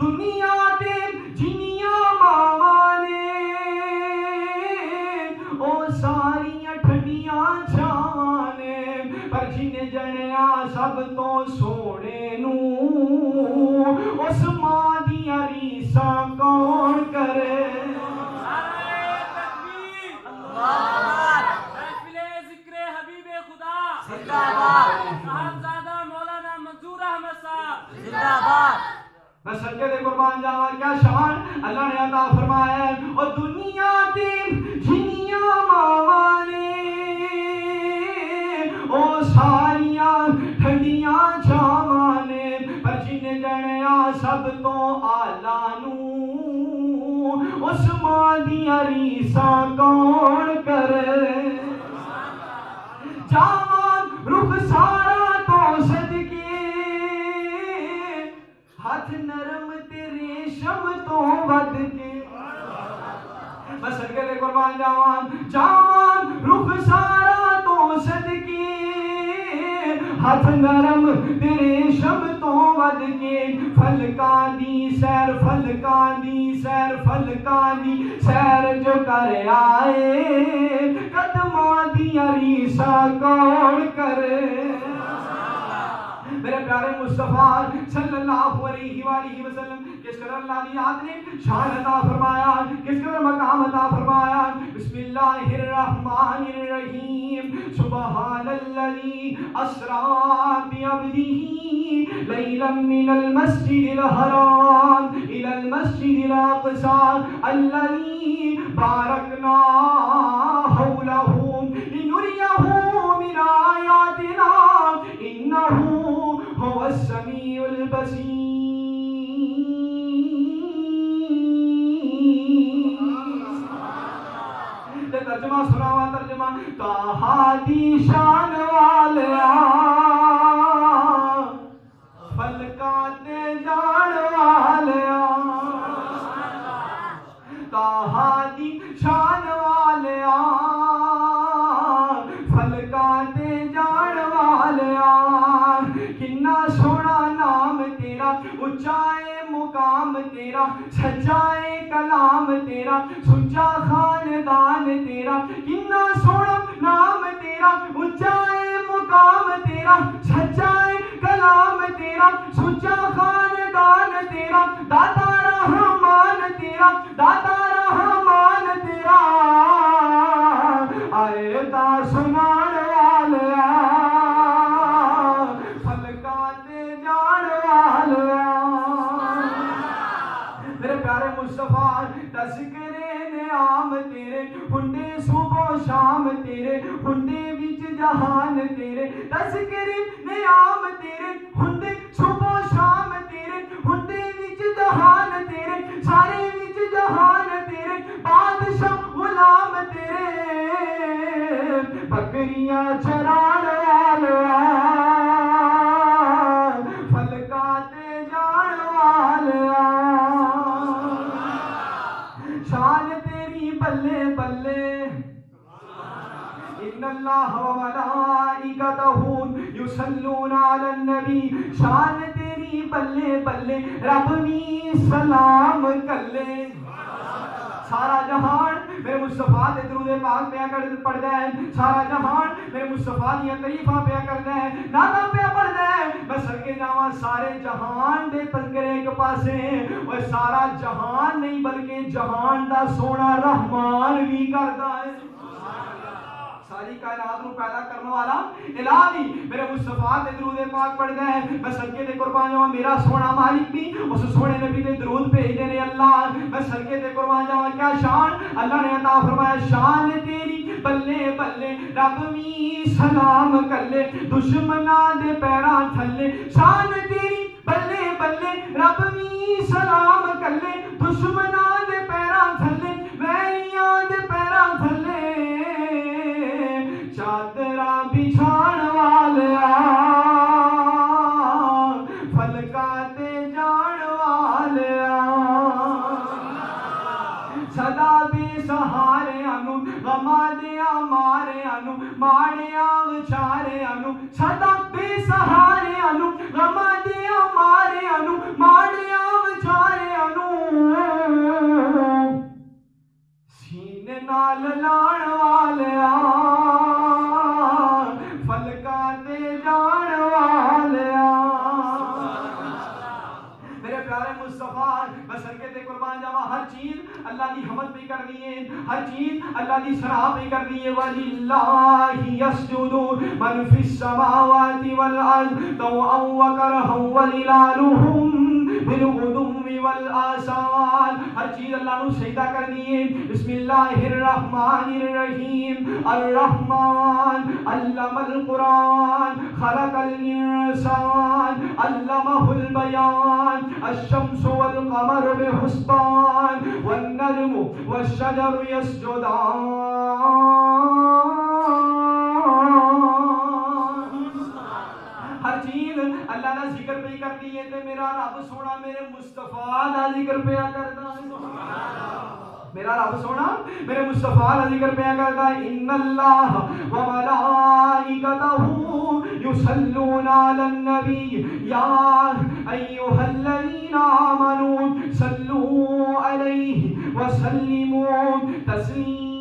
دنیا دے جنیاں ماواں نے او ساریاں ٹھنڈیاں چھاواں نے پر جن جنیا سب تو سونے نو اس ماں دیا ریسا کون کرے ذکر حبیب خدا زندہ باد صاحبزادہ مولانا منظور احمد صاحب زندہ باد میں سجدے دے قربان جاواں کیا شان اللہ نے عطا فرمایا ہے اور دنیا تے جنیاں ماواں نے او ساریاں ٹھنڈیاں چھاواں نے پر جن جنیا سب تو آلہ دیا ریسا کون کرے جاواں رخ سارا تو صدقے ہاتھ نرم تے ریشم تو ود کے میں صدقے دے قربان جاواں جاواں رخ سارا تو صدقے ہاتھ نرم تے ریشم تو ود کے فلکاں دی سیر فلکاں دی سیر فلکاں دی سیر جو کر آئے قدماں دیا ریسا کون کرے میرے پیارے مصطفیٰ صلی اللہ علیہ وآلہ وسلم کس قدر اللہ کی یاد نے شان عطا فرمایا کس قدر مقام عطا فرمایا بسم اللہ الرحمن الرحیم سبحان الذی اسرا بعبده لیلا من المسجد الحرام الى المسجد الاقصى الذي باركنا حوله لنريه من آياتنا إنه هو السميع البصير ترجمہ سناوا ترجمہ طٰہٰ دی شان والیا فلکاں تے جان والیا طٰہٰ دی شان والیا فلکاں تے جان والیا کنا سونا نام تیرا اونچائے مقام تیرا سجائے کلام تیرا سچا خاندان تیرا کنا سونا نام تیرا اونچائے مقام تیرا سجائے کلام تیرا سچا خاندان تیرا داتا رحمان تیرا داتا رحمان تیرا آئے تا سنان والیا میرے پیارے مصطفیٰ تذکرے نعام تیرے ہنڈے صبح و شام تیرے ہنڈے وچ جہان تیرے تذکرے نعام تیرے ہنڈے صبح و شام تیرے ہنڈے وچ جہان تیرے سارے وچ جہان تیرے بادشاہ غلام تیرے بکریاں چران والیا فلکاں تے جان والیا شان تیری بلے بلے ان اللہ و ملائکتہ یصلون علی النبی شان تیری بلے بلے رب بھی سلام کلے سارا جہان میرے مصطفیٰ دے درود پاک پیا پڑھدا ہے سارا جہان میرے مصطفیٰ دیاں تعریفاں پیا کردا ہے نعتاں پیا پڑھدا ہے میں سڑکے جاواں سارے جہان دے تذکرے ایک پاسے اوے سارا جہان نہیں بلکہ جہان دا سونا رحمان بھی کردا ہے ساری کائنات کو پیدا کرنے والا الہی میرے مصطفیٰ دے درود پاک پڑھدا ہے میں صدقے دے قربان جاواں میرا سونا مالک بھی اس سونے نبی دے درود بھیجدے نے اللہ میں صدقے دے قربان جاواں کیا شان اللہ نے عطا فرمایا شان تیری بلے بلے رب وی سلام کلے دشمناں دے پیراں تھلے شان تیری بلے بلے رب وی سلام کلے دشمناں دے پیراں تھلے ویریاں دے پیراں تھلے چادراں بچھان والیا فلکاں تے جان والیا سدا بے سہارے انو غماں دیاں مارے انو ماڑیاں وچارے انو سدا بے سہارے انو غماں دیاں مارے انو ماڑیاں وچارے انو سینے نال لان والیا فلکاں تے جان والیا میرے پیارے مصطفیٰ میں صدقے تے قربان جاواں ہر چیز اللہ دی حمد بھی کرنی ہے ہر چیز اللہ دی ثنا بھی کرنی ہے وَلِلَّهِ يَسْجُدُ مَنْ فِي السَّمَاوَاتِ وَالْأَرْضِ طَوْعًا وَكَرْهًا وَظِلَالُهُم بِالْغُدُوِّ والآصال، ہر چیز اللہ نو سجدہ کرنی ہے. بسم اللہ الرحمن الرحیم. الرحمن علم القرآن خلق الانسان علمہ البیان. الشمس والقمر بحسبان والنجم والشجر يسجدان. ہر چیز اللہ کا ذکر پہ کرتی ہے تے میرا رب سونا میرے مصطفیٰ کا ذکر پہ کرتا ہے. میرا رب سونا میرے مصطفیٰ کا ذکر پہ کرتا ہے. ان اللہ وملائکتہ یصلون علی النبی یا ایھا الذین آمنوا صلوا علیہ وسلموا تسلیما.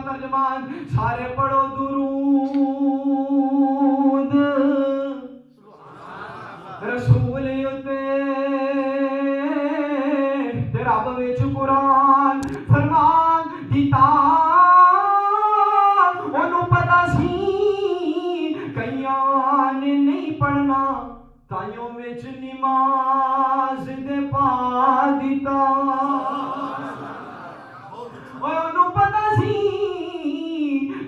ترجمان سارے پڑھو درود رسول اتے تے رب وچ قرآن فرمان دیتا. اونوں پتہ سی کئیاں نے نہیں پڑھنا تائیوں وچ نماز دے پا دیتا. اونوں پتہ سی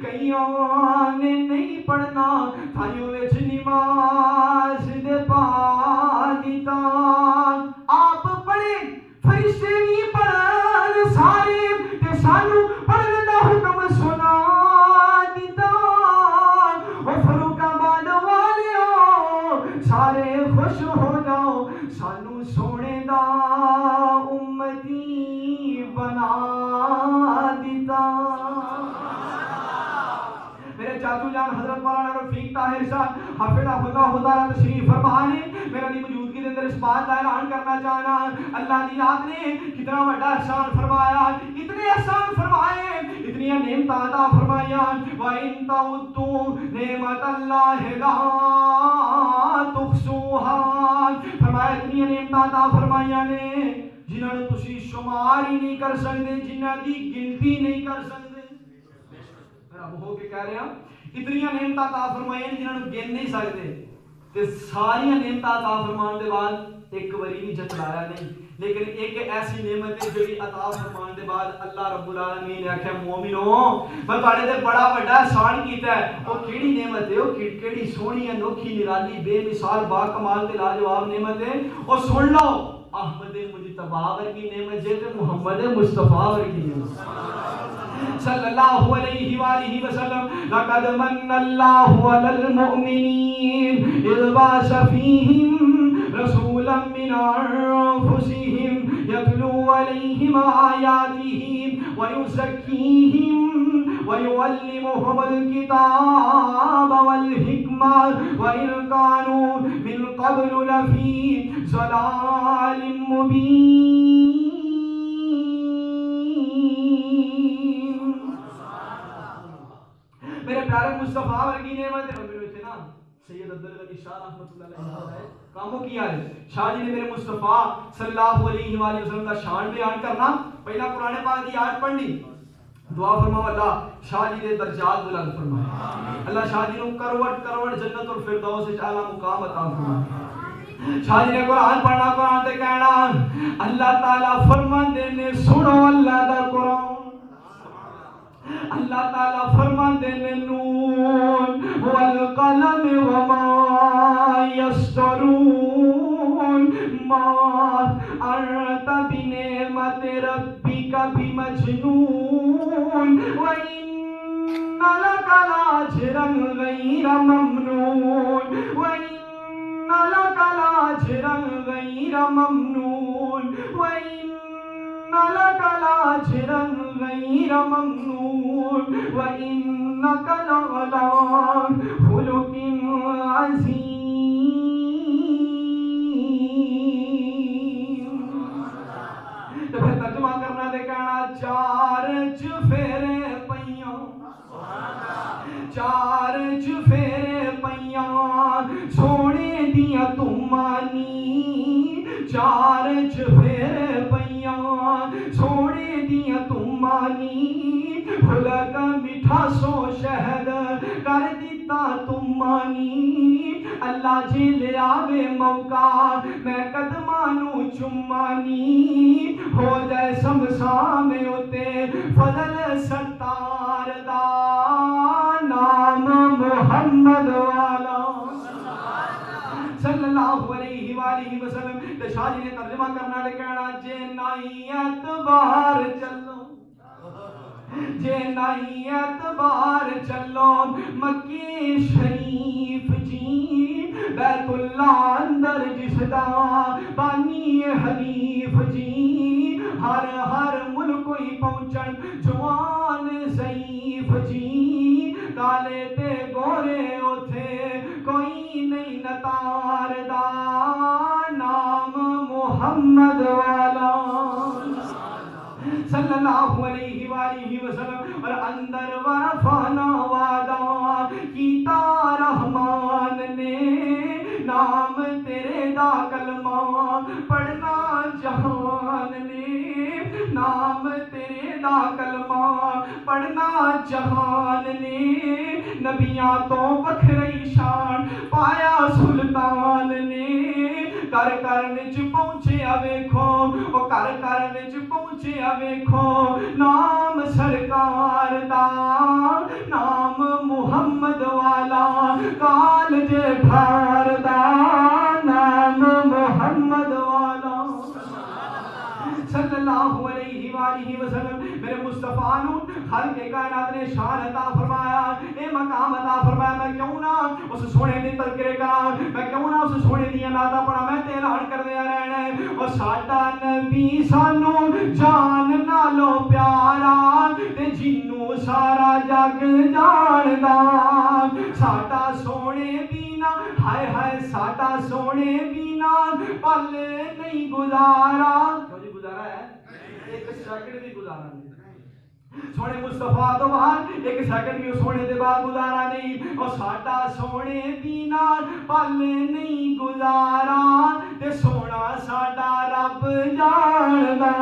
کئیاں نے نہیں پڑھنا تھائیوں وچ نماز دے پا دیتا. آپ پڑھے فرشتے بھی پڑھن سارے تے سانو پڑھن دا حکم سنا دیتا. او فاروق آباد والیو سارے خوش ہو جاؤ سانو سونے دا امتی بنا دیتا. میرے چاچو جان حضرت مولانا رفیق طاہر صاحب حافظہ خدا تعالی تشریف فرمانے. میرا دی موجودگی دے اندر اس بات کا اعلان کرنا چاہنا اللہ دی ذات نے کتنا بڑا احسان فرمایا. اتنے احسان فرمائے اتنی نعمت عطا فرمایا. وَإِن تَعُدُّوا نِعْمَتَ اللَّهِ لَا تُحْصُوهَا. فرمایا اتنی نعمت عطا فرمایا نے جنہاں نوں تسی شمار ہی نہیں کر سکتے, جنہاں دی گنتی نہیں کر سکتے. رب ہو کے کہہ رہے ہیں اتنی نعمت عطا فرمائی جنہاں نوں گن نہیں سکتے تے ساری نعمت عطا فرمان دے بعد ایک وری نہیں جتلایا نہیں, لیکن ایک ایسی نعمت ہے جو عطا فرمان دے بعد اللہ رب العالمین نے آکھیا مومنو میں تواڈے تے بڑا بڑا احسان کیتا ہے. او کیڑی نعمت ہے, او کیڑی سونی انوکھی نرالی بے مثال با کمال تے لاجواب نعمت ہے. او سن لو احمد مجتبی ورگی نعمت جے تے محمد مصطفی ورگی نعمت صلی اللہ علیہ وآلہ وسلم. لقد من اللہ علی المؤمنین اذ بعث فیہم رسولا من انفسہم یتلو علیہم آیاتہ ویزکیہم ویعلمہم الکتاب والحکمہ وإن كانوا من قبل لفی ضلال مبین. میرے پیارے مصطفیٰ ورگی نعمت ہے. نا سید عبدالغنی شاہ رحمۃ اللہ علیہ کاموں کیا ہے شاہ جی نے میرے مصطفیٰ صلی اللہ علیہ وآلہ وسلم کا شان بیان کرنا. پہلا قرآن پاک کی آیت پڑھنی, دعا فرماؤ اللہ شاہ جی نے درجات بلند فرمائے, اللہ شاہ جی نے کروڑ کروڑ جنت الفردوس سے اعلیٰ مقام عطا فرمائے. شاہ جی نے قرآن پڑھنا, قرآن تے کہنا اللہ تعالیٰ فرماندے نے سنو اللہ دا قرآن. اللہ تعالیٰ فرماندے نے نون والقلم وما یسطرون ما انت بنعمت ربک بمجنون وإن لک لاجرا غیر ممنون وإن لک لاجرا غیر ممنون وإن لك لاجرا غير ممنون وإنك لعلى خلق عظيم. تو پھر ترجمہ کرنا دے کہنا چار چفیرے پیاں چار چفیرے پیاں سونے دیا تمانی چار چفیرے پیاں سونے دیا تمانی بھلک میٹھا سو شہد اللہ جی لے آوے موقع میں قدمانو چمانی ہو جائے سمسام اتے فضل ستار دا نام محمد والا صلی اللہ علیہ وآلہ وسلم. تے شاہ جی نے ترجمہ کرنا لے کہنا جے نائی اعتبار چلو جے نائی اعتبار چلو مکی شریف جی بیت اللہ اندر جس دا بانی حنیف جی ہر ملک کوئی پہنچن جوان ضعیف جی کالے تے گورے اٹھے کوئی نہیں نتار دا نام محمد والا صلی اللہ علیہ وآلہ وسلم. اور اندر ورفانا وعدہ کیتا رحمان نے نام تیرے دا کلمہ پڑھنا جہان نے نام تیرے دا کلمہ پڑھنا جہان نے نبیاں تو وکھری شان پایا سلطان نے کر کر وچ پہنچیا ویکھو او کر کر وچ پہنچیا ویکھو نام سرکار دا نام محمد والا کالج ٹھار دا نام محمد والا صلی اللہ علیہ وآلہ وسلم. میرے مصطفیٰ نو خالق کائنات نے شان عطا فرمایا اے مقام عطا فرمایا. میں کیوں نہ اس سونے دی تذکرے کراں میں کیوں نہ اس سونے دی نعتاں پڑھاں میں تے اعلان کردیا رہنا ہے او ساڈا نبی سانو جان نالو پیارا تے جنوں سارا جگ جاندا ساڈا سونے بینا ہائے ہائے ساڈا سونے بینا پل نہیں گزارا گزارا ہے ایک سیکنڈ بھی گزارا نہیں سونے مصطفیٰ تو بعد ایک سیکنڈ بھی سونے دے بعد گزارا نہیں اور ساڈا سونے بینا پل نہیں گزارا تے سونا ساڈا رب جاندا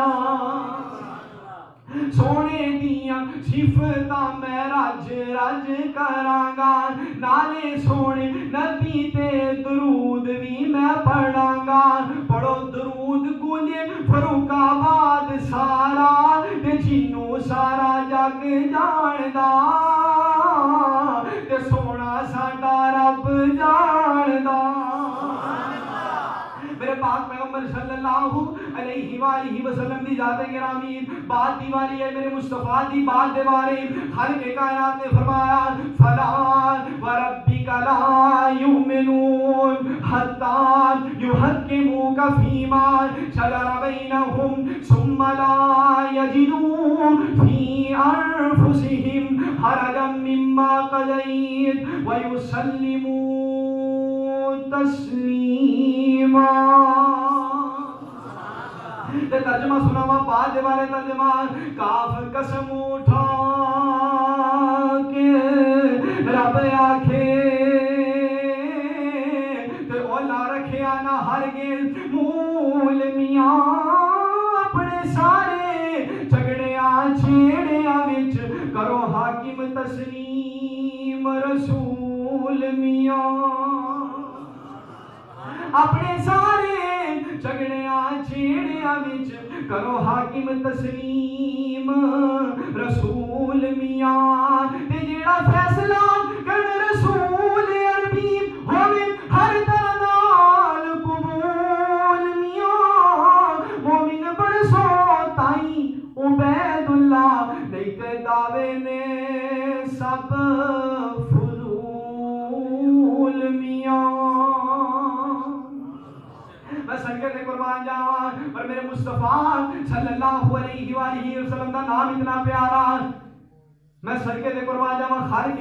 سونے دیاں صفتاں میں رج رج کراں گا نالے سونے نبی تے درود بھی میں پڑھاں گا. پڑھو درود گونجے فاروق آباد سارا تے جنوں سارا جگ جاندا تے سونا ساڈا رب جاندا. میرے پاک پیغمبر صلی اللہ علیہ وآلہ وسلم دی ذات گرامی بات دیواری ہے میرے مصطفیٰ دی بات دے بارے خالق کائنات نے فرمایا فلا وربک لا یؤمنون حتی یحکموک فیما شجر بینہم ثم لا یجدوا فی انفسہم حرجا مما قضیت ویسلموا تسلیما. ترجمہ سناوا بعد دے بارے ترجمہ کاف قسم اٹھا کے رب آکھے تے اولا رکھیا نہ ہرگز مول میاں اپنے سارے جھگڑیاں چھیڑیاں وچ کرو حاکم تسلیم رسول میاں اپنے سارے جھگڑیاں چھیڑیاں وچ کرو حاکم تسلیم رسول میاں تے جیڑا فیصلہ کر رسول عربی ہوے ہر طرح نال قبول میاں مومن برسو تائیں عبید اللہ نہیں تے دعوے نے سب فضول میاں. میں سنگر نے قربان جاواں اور میرے مصطفیٰ صلی اللہ علیہ وآلہ وسلم دا نام اتنا پیارا میں سنگر نے قربان جاواں خالق